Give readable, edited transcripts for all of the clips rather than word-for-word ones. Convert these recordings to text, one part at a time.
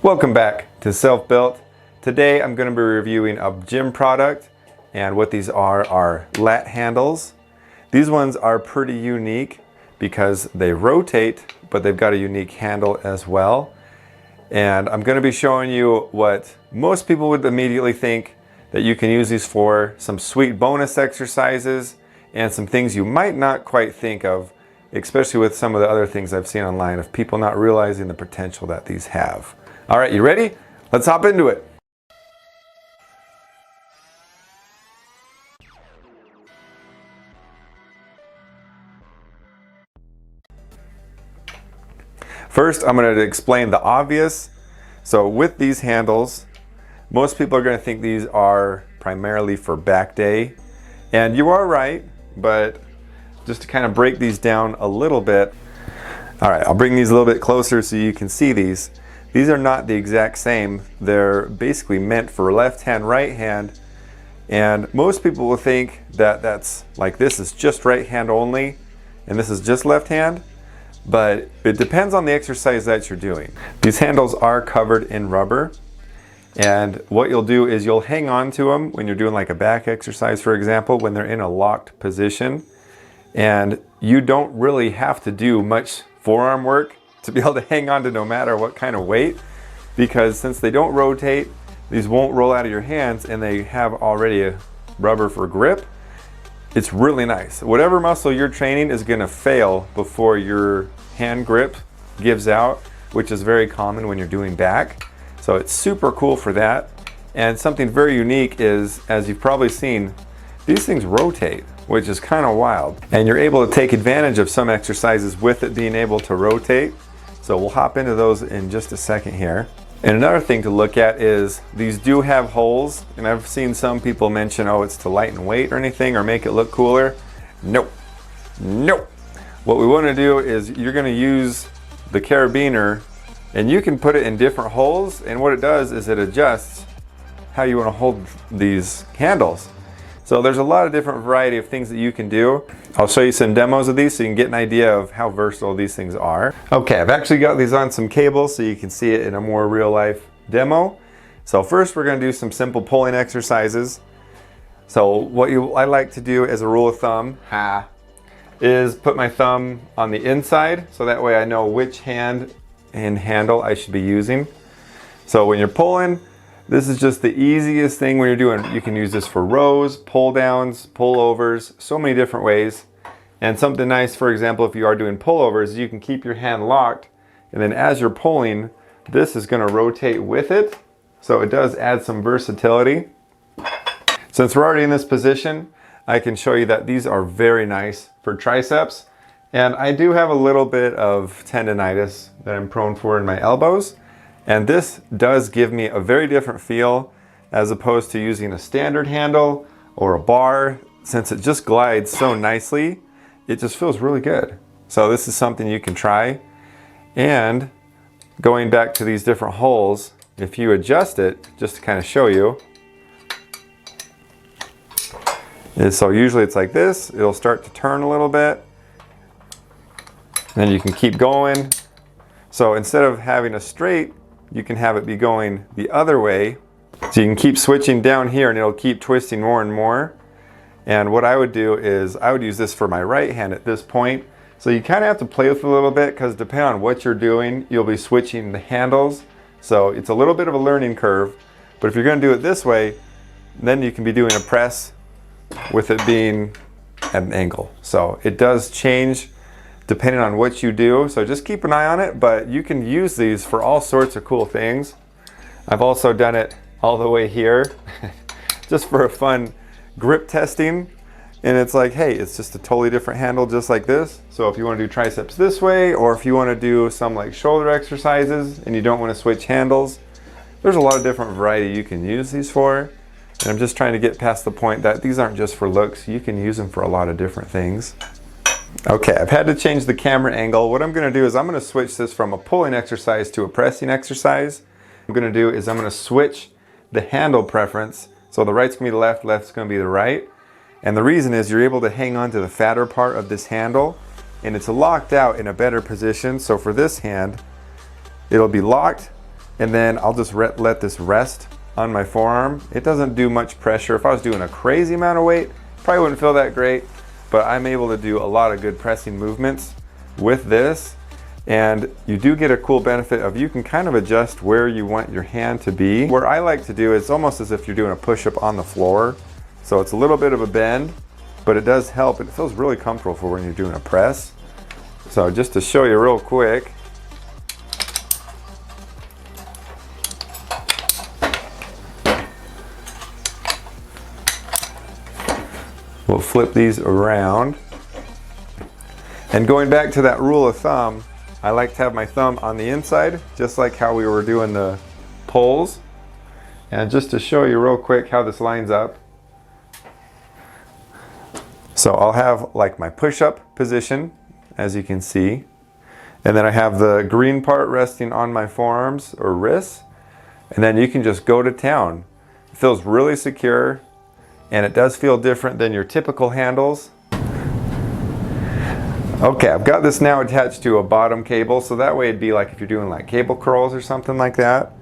Welcome back to Self-Built. Today I'm going to be reviewing a gym product, and what these are lat handles. These ones are pretty unique because they rotate, but they've got a unique handle as well. And I'm going to be showing you what most people would immediately think that you can use these for, some sweet bonus exercises, and some things you might not quite think of, especially with some of the other things I've seen online of people not realizing the potential that these have. All right, you ready? Let's hop into it. First, I'm going to explain the obvious. So with these handles, most people are going to think these are primarily for back day. And you are right, but just to kind of break these down a little bit. All right, I'll bring these a little bit closer so you can see these. These are not the exact same. They're basically meant for left hand, right hand. And most people will think that that's like this is just right hand only and this is just left hand. But it depends on the exercise that you're doing. These handles are covered in rubber. And what you'll do is you'll hang on to them when you're doing like a back exercise, for example, when they're in a locked position. And you don't really have to do much forearm work to be able to hang on to no matter what kind of weight, because since they don't rotate, these won't roll out of your hands and they have already a rubber for grip. It's really nice. Whatever muscle you're training is going to fail before your hand grip gives out, which is very common when you're doing back. So it's super cool for that. And something very unique is, as you've probably seen, these things rotate, which is kind of wild. And you're able to take advantage of some exercises with it being able to rotate. So we'll hop into those in just a second here. And another thing to look at is these do have holes. And I've seen some people mention, oh, it's to lighten weight or anything or make it look cooler. Nope. Nope. What we want to do is you're going to use the carabiner and you can put it in different holes. And what it does is it adjusts how you want to hold these handles. So there's a lot of different variety of things that you can do. I'll show you some demos of these so you can get an idea of how versatile these things are. Okay, I've actually got these on some cables so you can see it in a more real life demo. So first we're going to do some simple pulling exercises. So what I like to do as a rule of thumb is put my thumb on the inside so that way I know which hand and handle I should be using. So when you're pulling, this is just the easiest thing when you're doing. You can use this for rows, pull downs, pull overs, so many different ways. And something nice, for example, if you are doing pullovers, you can keep your hand locked, and then as you're pulling, this is going to rotate with it. So it does add some versatility. Since we're already in this position, I can show you that these are very nice for triceps. And I do have a little bit of tendonitis that I'm prone for in my elbows. And this does give me a very different feel as opposed to using a standard handle or a bar. Since it just glides so nicely, it just feels really good. So this is something you can try. And going back to these different holes, if you adjust it, just to kind of show you, so usually it's like this, it'll start to turn a little bit. Then you can keep going. So instead of having a straight, you can have it be going the other way. So you can keep switching down here and it'll keep twisting more and more. And what I would do is I would use this for my right hand at this point. So you kind of have to play with it a little bit because depending on what you're doing, you'll be switching the handles. So it's a little bit of a learning curve. But if you're going to do it this way, then you can be doing a press with it being at an angle. So it does change depending on what you do, so just keep an eye on it, but you can use these for all sorts of cool things. I've also done it all the way here just for a fun grip testing, and it's like, hey, it's just a totally different handle just like this. So if you want to do triceps this way, or if you want to do some like shoulder exercises and you don't want to switch handles, there's a lot of different variety you can use these for. And I'm just trying to get past the point that these aren't just for looks, you can use them for a lot of different things. Okay, I've had to change the camera angle. What I'm going to do is I'm going to switch this from a pulling exercise to a pressing exercise. What I'm going to do is I'm going to switch the handle preference. So the right's going to be the left, left's going to be the right. And the reason is you're able to hang on to the fatter part of this handle and it's locked out in a better position. So for this hand, it'll be locked and then I'll just let this rest on my forearm. It doesn't do much pressure. If I was doing a crazy amount of weight, probably wouldn't feel that great, but I'm able to do a lot of good pressing movements with this. And you do get a cool benefit of you can kind of adjust where you want your hand to be. Where I like to do is almost as if you're doing a push-up on the floor. So it's a little bit of a bend, but it does help. It feels really comfortable for when you're doing a press. So just to show you real quick, we'll flip these around. And going back to that rule of thumb, I like to have my thumb on the inside, just like how we were doing the pulls. And just to show you real quick how this lines up. So I'll have like my push-up position, as you can see. And then I have the green part resting on my forearms or wrists. And then you can just go to town. It feels really secure, and it does feel different than your typical handles. Okay, I've got this now attached to a bottom cable, so that way it'd be like if you're doing like cable curls or something like that.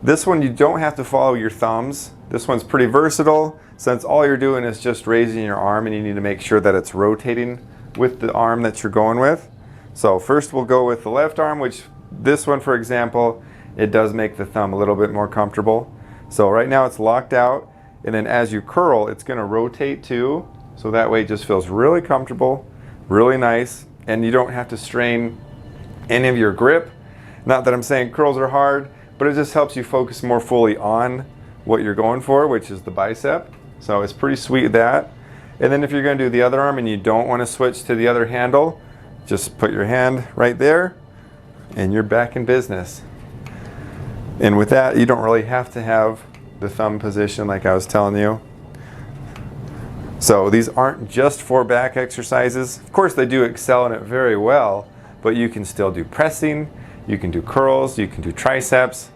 This one you don't have to follow your thumbs. This one's pretty versatile since all you're doing is just raising your arm, and you need to make sure that it's rotating with the arm that you're going with. So first we'll go with the left arm, which this one, for example, it does make the thumb a little bit more comfortable. So right now it's locked out, and then as you curl, it's going to rotate too. So that way it just feels really comfortable, really nice, and you don't have to strain any of your grip. Not that I'm saying curls are hard, but it just helps you focus more fully on what you're going for, which is the bicep. So it's pretty sweet that. And then if you're going to do the other arm and you don't want to switch to the other handle, just put your hand right there and you're back in business. And with that, you don't really have to have the thumb position like I was telling you. So these aren't just for back exercises. Of course, they do excel in it very well, but you can still do pressing, you can do curls, you can do triceps.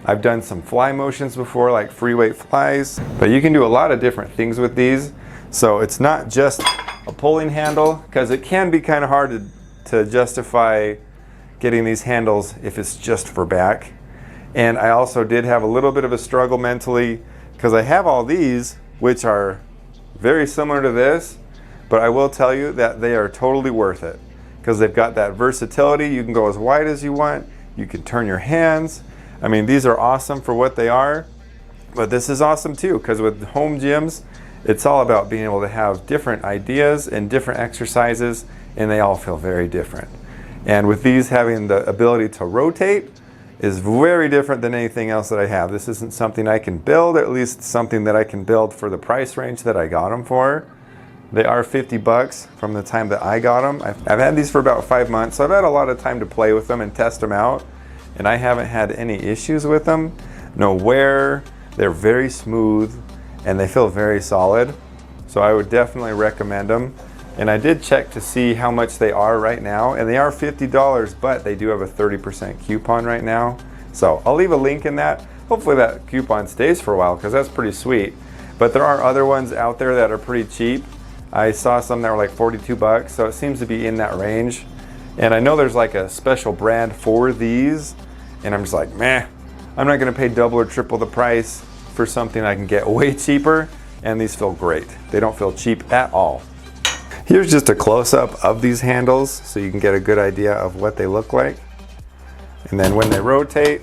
I've done some fly motions before, like free weight flies, but you can do a lot of different things with these. So it's not just a pulling handle, because it can be kind of hard to justify getting these handles if it's just for back. And I also did have a little bit of a struggle mentally, because I have all these, which are very similar to this, but I will tell you that they are totally worth it because they've got that versatility. You can go as wide as you want. You can turn your hands. I mean, these are awesome for what they are, but this is awesome too because with home gyms, it's all about being able to have different ideas and different exercises, and they all feel very different. And with these having the ability to rotate is very different than anything else that I have. This isn't something I can build, at least something that I can build for the price range that I got them for. They are 50 bucks from the time that I got them. I've had these for about 5 months, so I've had a lot of time to play with them and test them out, and I haven't had any issues with them. No wear, they're very smooth, and they feel very solid. So I would definitely recommend them. And I did check to see how much they are right now, and they are $50, but they do have a 30% coupon right now. So I'll leave a link in that. Hopefully that coupon stays for a while because that's pretty sweet. But there are other ones out there that are pretty cheap. I saw some that were like 42 bucks, so it seems to be in that range. And I know there's like a special brand for these, and I'm just like, meh, I'm not gonna pay double or triple the price for something I can get way cheaper, and these feel great. They don't feel cheap at all. Here's just a close-up of these handles so you can get a good idea of what they look like. And then when they rotate,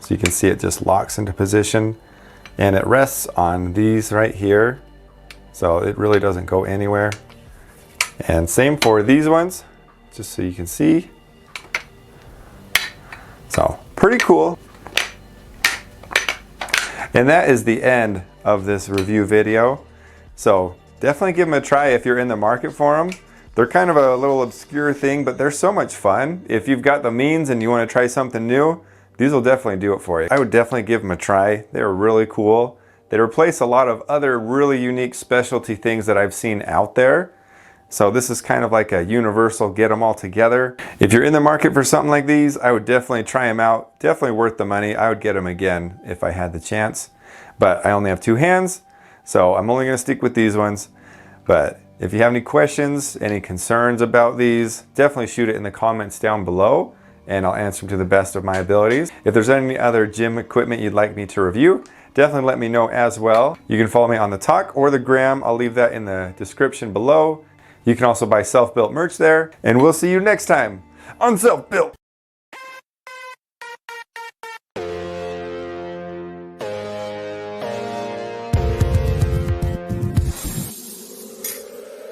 so you can see it just locks into position, and it rests on these right here. So it really doesn't go anywhere. And same for these ones, just so you can see. So pretty cool. And that is the end of this review video. So definitely give them a try if you're in the market for them. They're kind of a little obscure thing, but they're so much fun. If you've got the means and you want to try something new, these will definitely do it for you. I would definitely give them a try. They're really cool. They replace a lot of other really unique specialty things that I've seen out there. So this is kind of like a universal get them all together. If you're in the market for something like these, I would definitely try them out. Definitely worth the money. I would get them again if I had the chance. But I only have 2 hands, so I'm only going to stick with these ones. But if you have any questions, any concerns about these, definitely shoot it in the comments down below, and I'll answer them to the best of my abilities. If there's any other gym equipment you'd like me to review, definitely let me know as well. You can follow me on the Talk or the Gram. I'll leave that in the description below. You can also buy Self-Built merch there, and we'll see you next time on Self-Built.